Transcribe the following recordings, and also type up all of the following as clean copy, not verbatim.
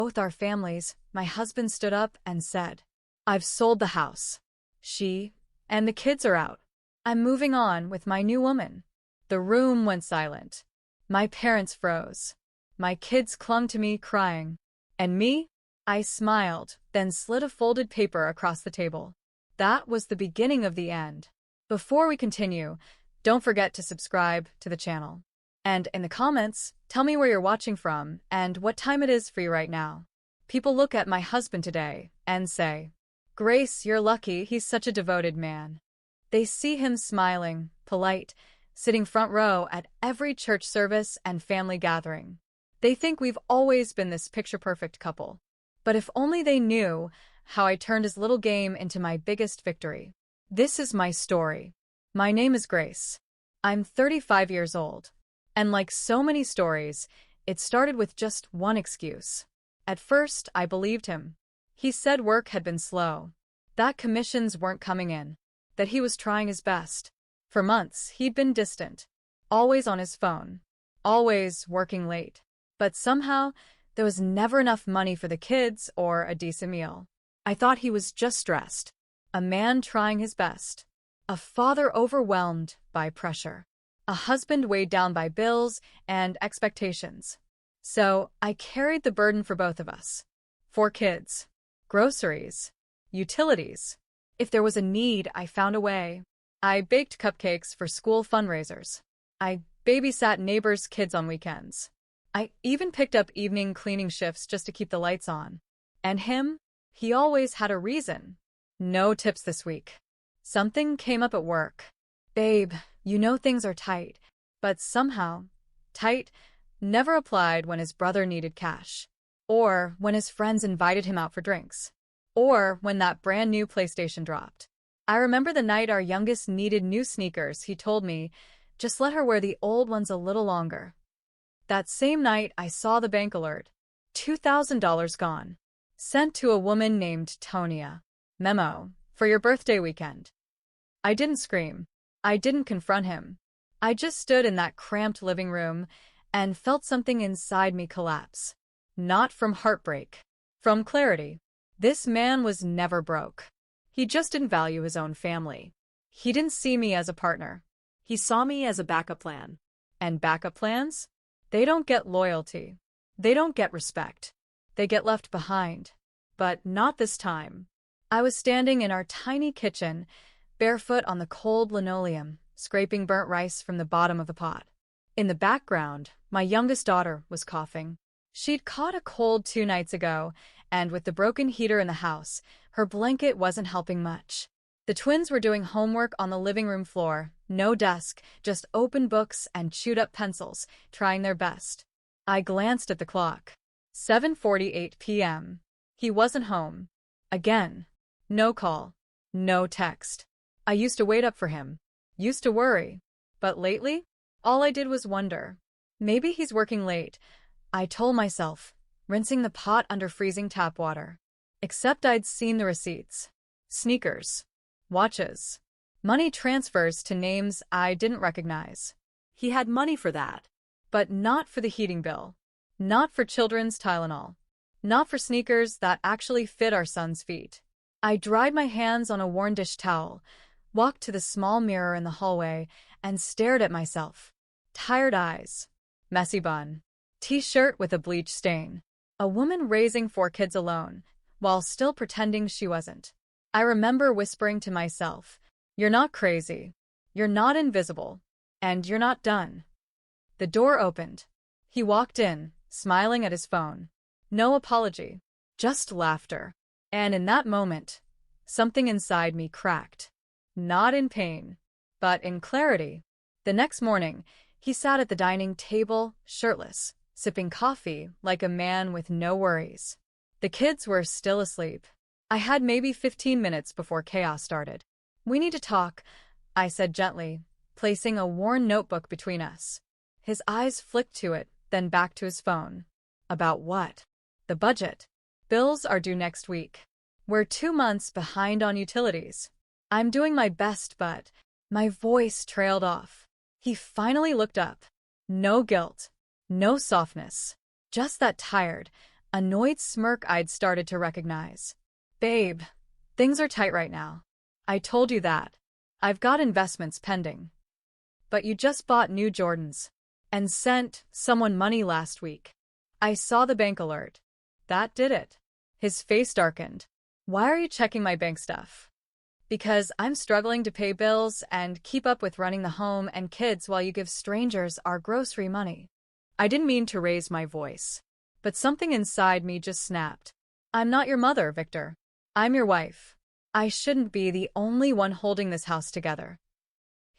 Both our families, my husband stood up and said, "I've sold the house. She and the kids are out. I'm moving on with my new woman." The room went silent. My parents froze. My kids clung to me, crying. And me? I smiled, then slid a folded paper across the table. That was the beginning of the end. Before we continue, don't forget to subscribe to the channel. And in the comments, tell me where you're watching from and what time it is for you right now. People look at my husband today and say, "Grace, you're lucky, he's such a devoted man." They see him smiling, polite, sitting front row at every church service and family gathering. They think we've always been this picture-perfect couple. But if only they knew how I turned his little game into my biggest victory. This is my story. My name is Grace. I'm 35 years old. And like so many stories, it started with just one excuse. At first, I believed him. He said work had been slow, that commissions weren't coming in, that he was trying his best. For months, he'd been distant, always on his phone, always working late. But somehow, there was never enough money for the kids or a decent meal. I thought he was just stressed, a man trying his best, a father overwhelmed by pressure, a husband weighed down by bills and expectations. So I carried the burden for both of us. 4 kids, groceries, utilities. If there was a need, I found a way. I baked cupcakes for school fundraisers. I babysat neighbors' kids on weekends. I even picked up evening cleaning shifts just to keep the lights on. And him? He always had a reason. No tips this week. Something came up at work. "Babe, you know things are tight." But somehow, tight never applied when his brother needed cash. Or when his friends invited him out for drinks. Or when that brand new PlayStation dropped. I remember the night our youngest needed new sneakers, he told me, "Just let her wear the old ones a little longer." That same night, I saw the bank alert. $2,000 gone. Sent to a woman named Tonia. Memo, for your birthday weekend. I didn't scream. I didn't confront him. I just stood in that cramped living room and felt something inside me collapse. Not from heartbreak. From clarity. This man was never broke. He just didn't value his own family. He didn't see me as a partner. He saw me as a backup plan. And backup plans? They don't get loyalty. They don't get respect. They get left behind. But not this time. I was standing in our tiny kitchen, barefoot on the cold linoleum, scraping burnt rice from the bottom of the pot. In the background, my youngest daughter was coughing. She'd caught a cold 2 nights ago, and with the broken heater in the house, her blanket wasn't helping much. The twins were doing homework on the living room floor, no desk, just open books and chewed-up pencils, trying their best. I glanced at the clock. 7:48 p.m. He wasn't home. Again. No call. No text. I used to wait up for him. Used to worry. But lately, all I did was wonder. Maybe he's working late, I told myself, rinsing the pot under freezing tap water. Except I'd seen the receipts. Sneakers. Watches. Money transfers to names I didn't recognize. He had money for that. But not for the heating bill. Not for children's Tylenol. Not for sneakers that actually fit our son's feet. I dried my hands on a worn dish towel, walked to the small mirror in the hallway, and stared at myself. Tired eyes. Messy bun. T-shirt with a bleach stain. A woman raising 4 kids alone, while still pretending she wasn't. I remember whispering to myself, "You're not crazy. You're not invisible. And you're not done." The door opened. He walked in, smiling at his phone. No apology. Just laughter. And in that moment, something inside me cracked. Not in pain, but in clarity. The next morning, he sat at the dining table, shirtless, sipping coffee like a man with no worries. The kids were still asleep. I had maybe 15 minutes before chaos started. "We need to talk," I said gently, placing a worn notebook between us. His eyes flicked to it, then back to his phone. "About what?" "The budget. Bills are due next week. We're 2 months behind on utilities. I'm doing my best, but..." My voice trailed off. He finally looked up. No guilt. No softness. Just that tired, Annoyed smirk I'd started to recognize. Babe, things are tight right now. I told you that. I've got investments pending. But you just bought new Jordans and sent someone money last week. I saw the bank alert. That did it. His face darkened. Why are you checking my bank stuff? Because I'm struggling to pay bills and keep up with running the home and kids while you give strangers our grocery money. I didn't mean to raise my voice, but something inside me just snapped. I'm not your mother, Victor. I'm your wife. I shouldn't be the only one holding this house together.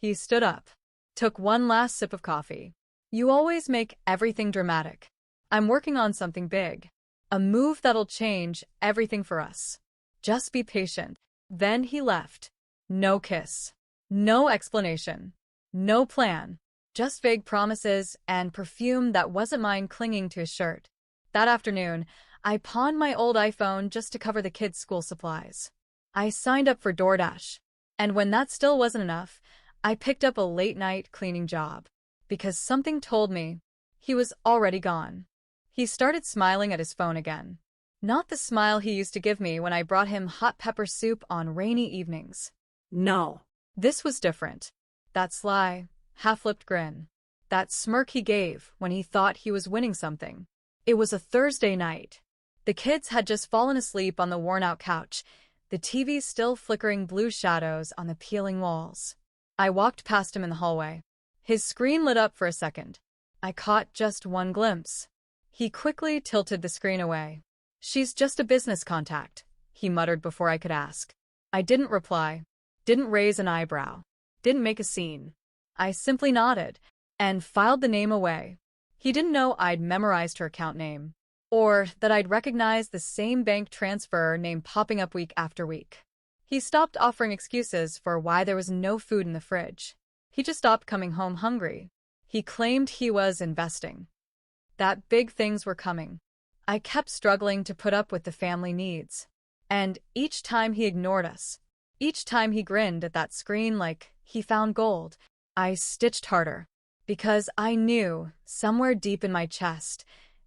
He stood up, took one last sip of coffee. You always make everything dramatic. I'm working on something big. A move that'll change everything for us. Just be patient. Then he left. No kiss. No explanation. No plan. Just vague promises and perfume that wasn't mine clinging to his shirt. That afternoon, I pawned my old iPhone just to cover the kids' school supplies. I signed up for DoorDash. And when that still wasn't enough, I picked up a late-night cleaning job. Because something told me he was already gone. He started smiling at his phone again. Not the smile he used to give me when I brought him hot pepper soup on rainy evenings. No. This was different. That sly, half-lipped grin. That smirk he gave when he thought he was winning something. It was a Thursday night. The kids had just fallen asleep on the worn-out couch, the TV still flickering blue shadows on the peeling walls. I walked past him in the hallway. His screen lit up for a second. I caught just one glimpse. He quickly tilted the screen away. She's just a business contact, he muttered before I could ask. I didn't reply, didn't raise an eyebrow, didn't make a scene. I simply nodded and filed the name away. He didn't know I'd memorized her account name, or that I'd recognized the same bank transfer name popping up week after week. He stopped offering excuses for why there was no food in the fridge. He just stopped coming home hungry. He claimed he was investing. That big things were coming. I kept struggling to put up with the family needs. And each time he ignored us, each time he grinned at that screen like he found gold, I stitched harder. Because I knew, somewhere deep in my chest,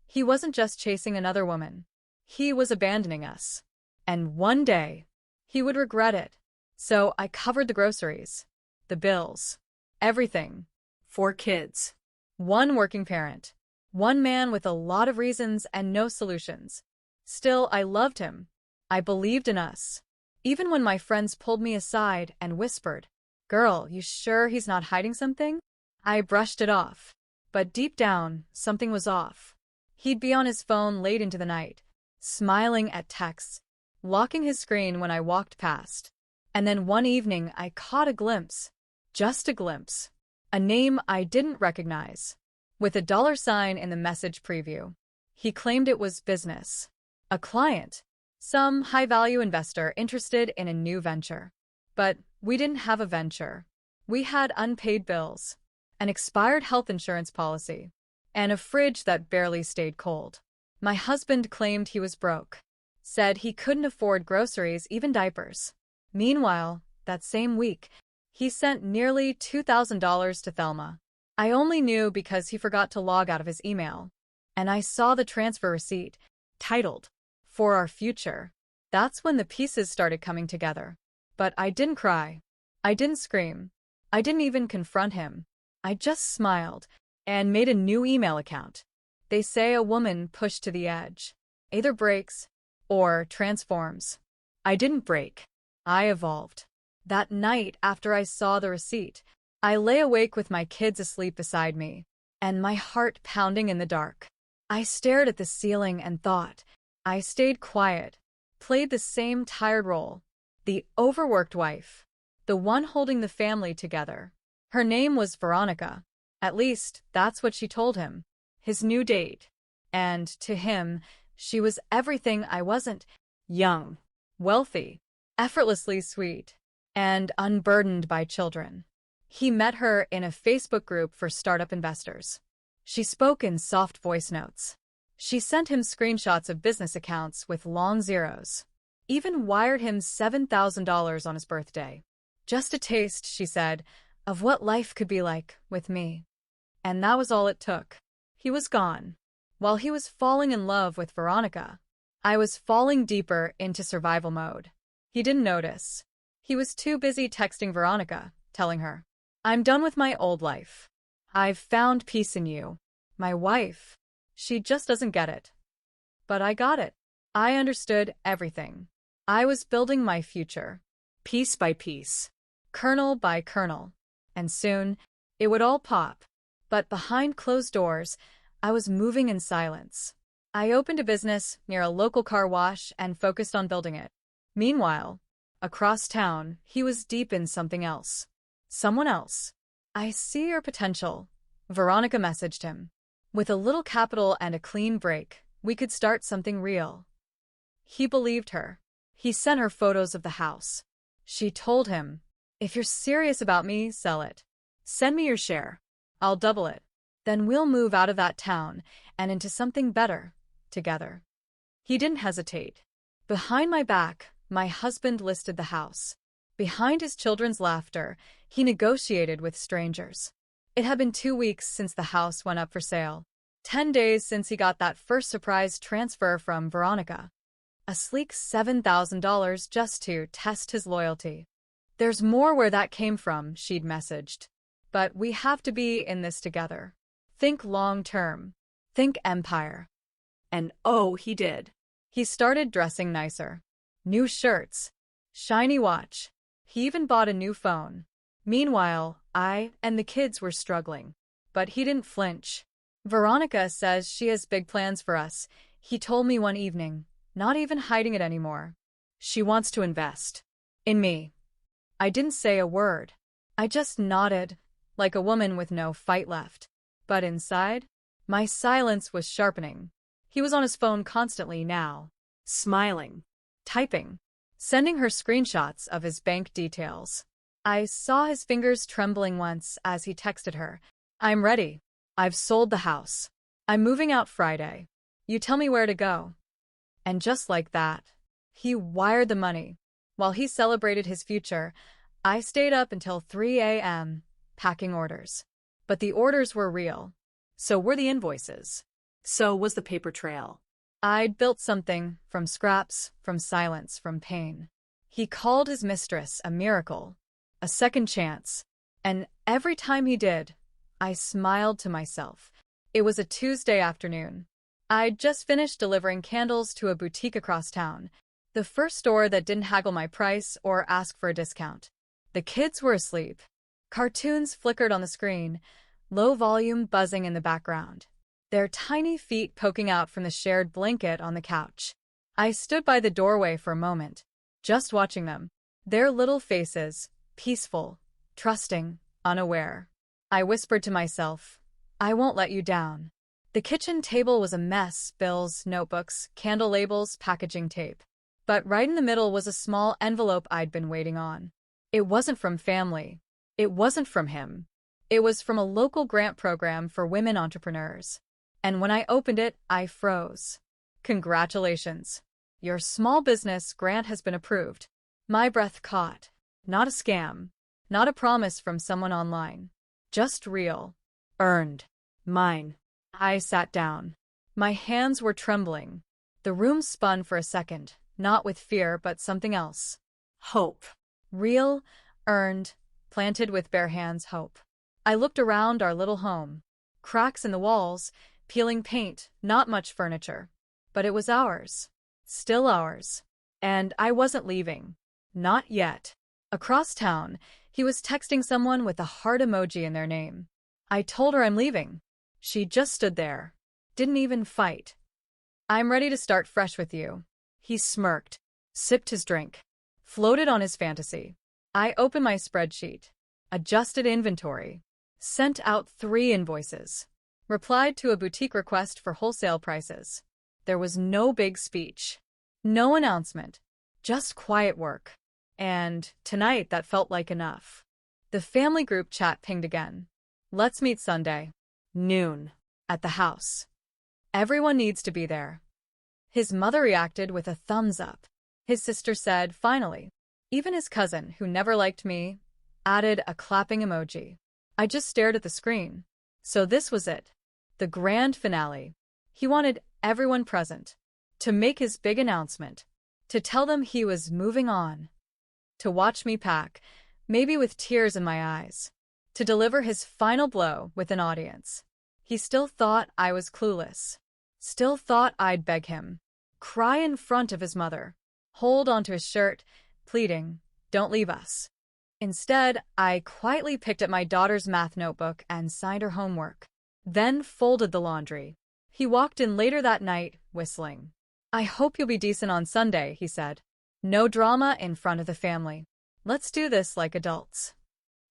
he wasn't just chasing another woman. He was abandoning us. And one day, he would regret it. So I covered the groceries, the bills, everything. 4 kids. 1 working parent. 1 man with a lot of reasons and no solutions. Still, I loved him. I believed in us. Even when my friends pulled me aside and whispered, "Girl, you sure he's not hiding something?" I brushed it off. But deep down, something was off. He'd be on his phone late into the night, smiling at texts, locking his screen when I walked past. And then one evening I caught a glimpse. Just a glimpse. A name I didn't recognize. With a $sign in the message preview. He claimed it was business. A client. Some high-value investor interested in a new venture. But we didn't have a venture. We had unpaid bills, an expired health insurance policy, and a fridge that barely stayed cold. My husband claimed he was broke. Said he couldn't afford groceries, even diapers. Meanwhile, that same week, he sent nearly $2,000 to Thelma. I only knew because he forgot to log out of his email. And I saw the transfer receipt, titled, "For Our Future." That's when the pieces started coming together. But I didn't cry. I didn't scream. I didn't even confront him. I just smiled and made a new email account. They say a woman pushed to the edge either breaks or transforms. I didn't break. I evolved. That night after I saw the receipt, I lay awake with my kids asleep beside me, and my heart pounding in the dark. I stared at the ceiling and thought. I stayed quiet, played the same tired role, the overworked wife, the one holding the family together. Her name was Veronica. At least, that's what she told him. His new date. And, to him, she was everything I wasn't. Young, wealthy, effortlessly sweet, and unburdened by children. He met her in a Facebook group for startup investors. She spoke in soft voice notes. She sent him screenshots of business accounts with long zeros. Even wired him $7,000 on his birthday. Just a taste, she said, of what life could be like with me. And that was all it took. He was gone. While he was falling in love with Veronica, I was falling deeper into survival mode. He didn't notice. He was too busy texting Veronica, telling her, "I'm done with my old life. I've found peace in you." My wife, she just doesn't get it. But I got it. I understood everything. I was building my future, piece by piece, kernel by kernel, and soon it would all pop. But behind closed doors, I was moving in silence. I opened a business near a local car wash and focused on building it. Meanwhile, across town, he was deep in something else. Someone else. "I see your potential," Veronica messaged him. "With a little capital and a clean break, we could start something real." He believed her. He sent her photos of the house. She told him, "If you're serious about me, sell it. Send me your share. I'll double it. Then we'll move out of that town and into something better, together." He didn't hesitate. Behind my back, my husband listed the house. Behind his children's laughter, he negotiated with strangers. It had been 2 weeks since the house went up for sale. 10 days since he got that first surprise transfer from Veronica. A sleek $7,000 just to test his loyalty. "There's more where that came from," she'd messaged. "But we have to be in this together. Think long-term. Think empire." And oh, he did. He started dressing nicer. New shirts. Shiny watch. He even bought a new phone. Meanwhile, I and the kids were struggling. But he didn't flinch. "Veronica says she has big plans for us," he told me one evening, not even hiding it anymore. "She wants to invest. In me." I didn't say a word. I just nodded, like a woman with no fight left. But inside, my silence was sharpening. He was on his phone constantly now, smiling, typing, sending her screenshots of his bank details. I saw his fingers trembling once as he texted her, "I'm ready. I've sold the house. I'm moving out Friday. You tell me where to go." And just like that, he wired the money. While he celebrated his future, I stayed up until 3 a.m., packing orders. But the orders were real. So were the invoices. So was the paper trail. I'd built something from scraps, from silence, from pain. He called his mistress a miracle, a second chance. And every time he did, I smiled to myself. It was a Tuesday afternoon. I'd just finished delivering candles to a boutique across town, the first store that didn't haggle my price or ask for a discount. The kids were asleep. Cartoons flickered on the screen, low volume buzzing in the background, their tiny feet poking out from the shared blanket on the couch. I stood by the doorway for a moment, just watching them, their little faces, peaceful, trusting, unaware. I whispered to myself, "I won't let you down." The kitchen table was a mess: bills, notebooks, candle labels, packaging tape. But right in the middle was a small envelope I'd been waiting on. It wasn't from family. It wasn't from him. It was from a local grant program for women entrepreneurs. And when I opened it, I froze. "Congratulations. Your small business grant has been approved." My breath caught. Not a scam. Not a promise from someone online. Just real. Earned. Mine. I sat down. My hands were trembling. The room spun for a second, not with fear but something else. Hope. Real, earned, planted with bare hands hope. I looked around our little home. Cracks in the walls, peeling paint, not much furniture. But it was ours. Still ours. And I wasn't leaving. Not yet. Across town, he was texting someone with a heart emoji in their name. I told her I'm leaving. She just stood there. Didn't even fight. "I'm ready to start fresh with you." He smirked, sipped his drink, floated on his fantasy. I opened my spreadsheet, adjusted inventory, sent out 3 invoices, replied to a boutique request for wholesale prices. There was no big speech, no announcement, just quiet work. And tonight that felt like enough. The family group chat pinged again. "Let's meet Sunday. Noon. At the house. Everyone needs to be there." His mother reacted with a thumbs up. His sister said, "Finally." Even his cousin, who never liked me, added a clapping emoji. I just stared at the screen. So this was it. The grand finale. He wanted everyone present, to make his big announcement, to tell them he was moving on, to watch me pack, maybe with tears in my eyes, to deliver his final blow with an audience. He still thought I was clueless, still thought I'd beg him, cry in front of his mother, hold onto his shirt, pleading, "Don't leave us." Instead, I quietly picked up my daughter's math notebook and signed her homework, then folded the laundry. He walked in later that night, whistling. "I hope you'll be decent on Sunday," he said. "No drama in front of the family. Let's do this like adults."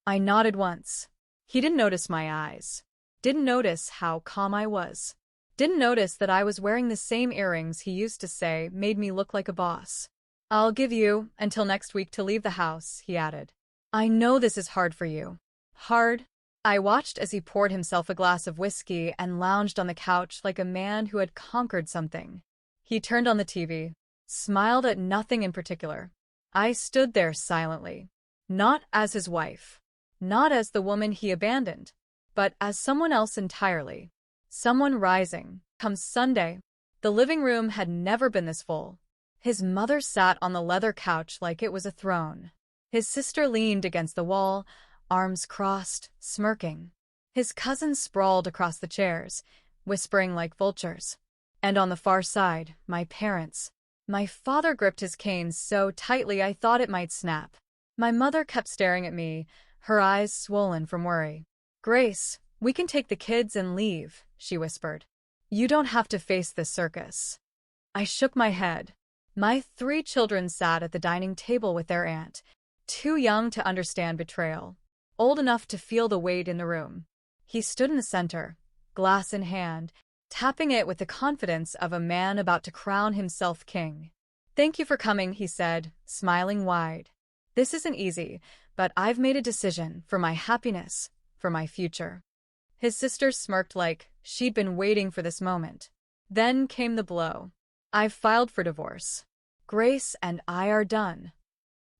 I nodded once. He didn't notice my eyes. Didn't notice how calm I was. Didn't notice that I was wearing the same earrings he used to say made me look like a boss. "I'll give you until next week to leave the house," he added. "I know this is hard for you." Hard? I watched as he poured himself a glass of whiskey and lounged on the couch like a man who had conquered something. He turned on the TV, smiled at nothing in particular. I stood there silently, not as his wife, not as the woman he abandoned, but as someone else entirely. Someone rising. Come Sunday, the living room had never been this full. His mother sat on the leather couch like it was a throne. His sister leaned against the wall, arms crossed, smirking. His cousins sprawled across the chairs, whispering like vultures. And on the far side, my parents. My father gripped his cane so tightly I thought it might snap. My mother kept staring at me, her eyes swollen from worry. "Grace, we can take the kids and leave," she whispered. "You don't have to face this circus." I shook my head. My 3 children sat at the dining table with their aunt, too young to understand betrayal, old enough to feel the weight in the room. He stood in the center, glass in hand, tapping it with the confidence of a man about to crown himself king. "Thank you for coming," he said, smiling wide. "This isn't easy, but I've made a decision for my happiness, for my future." His sister smirked like she'd been waiting for this moment. Then came the blow. "I've filed for divorce. Grace and I are done."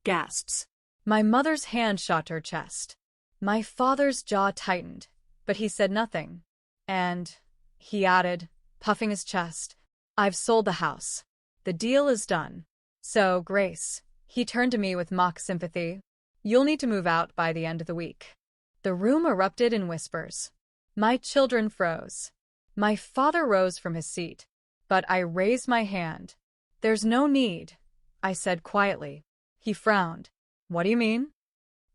Gasps. My mother's hand shot to her chest. My father's jaw tightened, but he said nothing. "And," he added, puffing his chest, "I've sold the house. The deal is done. So, Grace," he turned to me with mock sympathy, "you'll need to move out by the end of the week." The room erupted in whispers. My children froze. My father rose from his seat, but I raised my hand. "There's no need," I said quietly. He frowned. "What do you mean?"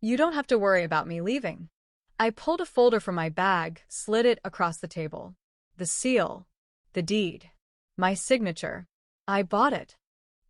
"You don't have to worry about me leaving." I pulled a folder from my bag, slid it across the table. The seal. The deed. My signature. I bought it.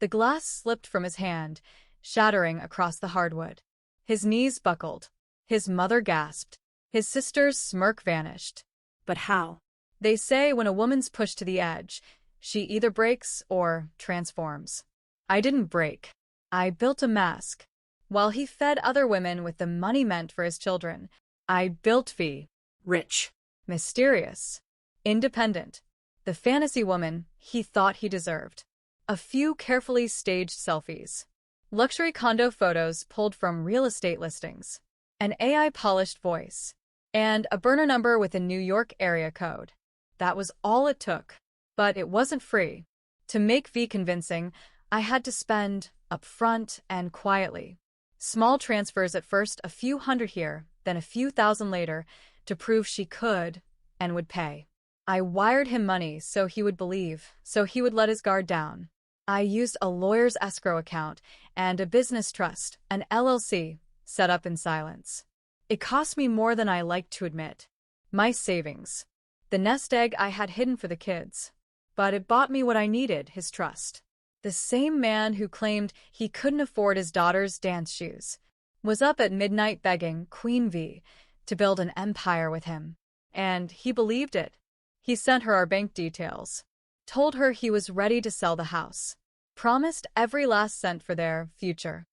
The glass slipped from his hand, shattering across the hardwood. His knees buckled. His mother gasped. His sister's smirk vanished. But how? They say when a woman's pushed to the edge, she either breaks or transforms. I didn't break. I built a mask. While he fed other women with the money meant for his children, I built V. Rich. Mysterious. Independent. The fantasy woman he thought he deserved. A few carefully staged selfies. Luxury condo photos pulled from real estate listings. An AI-polished voice. And a burner number with a New York area code. That was all it took. But it wasn't free. To make V convincing, I had to spend upfront and quietly. Small transfers at first, a few hundred here, then a few thousand later, to prove she could and would pay. I wired him money so he would believe, so he would let his guard down. I used a lawyer's escrow account and a business trust, an LLC, set up in silence. It cost me more than I liked to admit. My savings. The nest egg I had hidden for the kids. But it bought me what I needed, his trust. The same man who claimed he couldn't afford his daughter's dance shoes was up at midnight begging Queen V to build an empire with him. And he believed it. He sent her our bank details, told her he was ready to sell the house, promised every last cent for their future.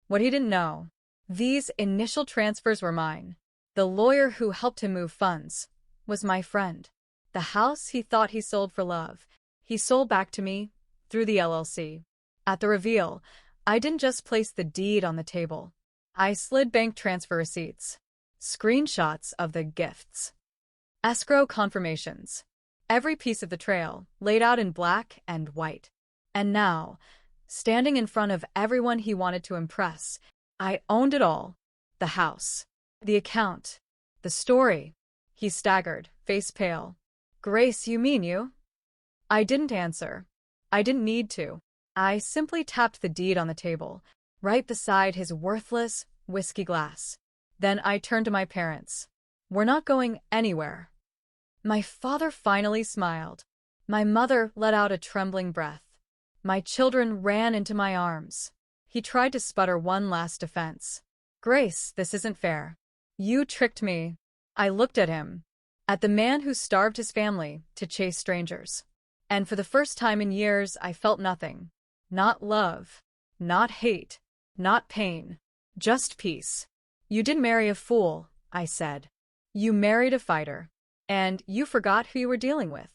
What he didn't know, these initial transfers were mine. The lawyer who helped him move funds was my friend. The house he thought he sold for love, he sold back to me through the LLC. At the reveal, I didn't just place the deed on the table. I slid bank transfer receipts, screenshots of the gifts, escrow confirmations, Every piece of the trail, laid out in black and white. And now, standing in front of everyone he wanted to impress, I owned it all. The house, the account, the story. He staggered, face pale. Grace, you mean you? I didn't answer. I didn't need to. I simply tapped the deed on the table, right beside his worthless whiskey glass. Then I turned to my parents. We're not going anywhere. My father finally smiled. My mother let out a trembling breath. My children ran into my arms. He tried to sputter one last defense. Grace, this isn't fair. You tricked me. I looked at him. At the man who starved his family to chase strangers. And for the first time in years, I felt nothing. Not love. Not hate. Not pain. Just peace. You didn't marry a fool, I said. You married a fighter. And you forgot who you were dealing with.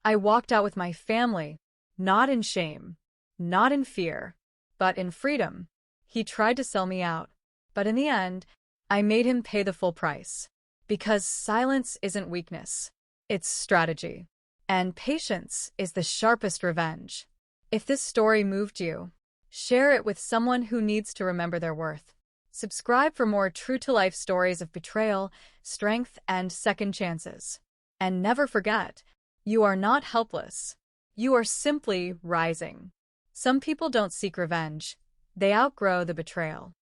I walked out with my family, not in shame, not in fear, but in freedom. He tried to sell me out, but in the end, I made him pay the full price. Because silence isn't weakness, it's strategy. And patience is the sharpest revenge. If this story moved you, share it with someone who needs to remember their worth. Subscribe for more true-to-life stories of betrayal, strength, and second chances. And never forget, you are not helpless. You are simply rising. Some people don't seek revenge. They outgrow the betrayal.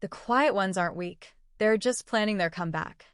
The quiet ones aren't weak. They're just planning their comeback.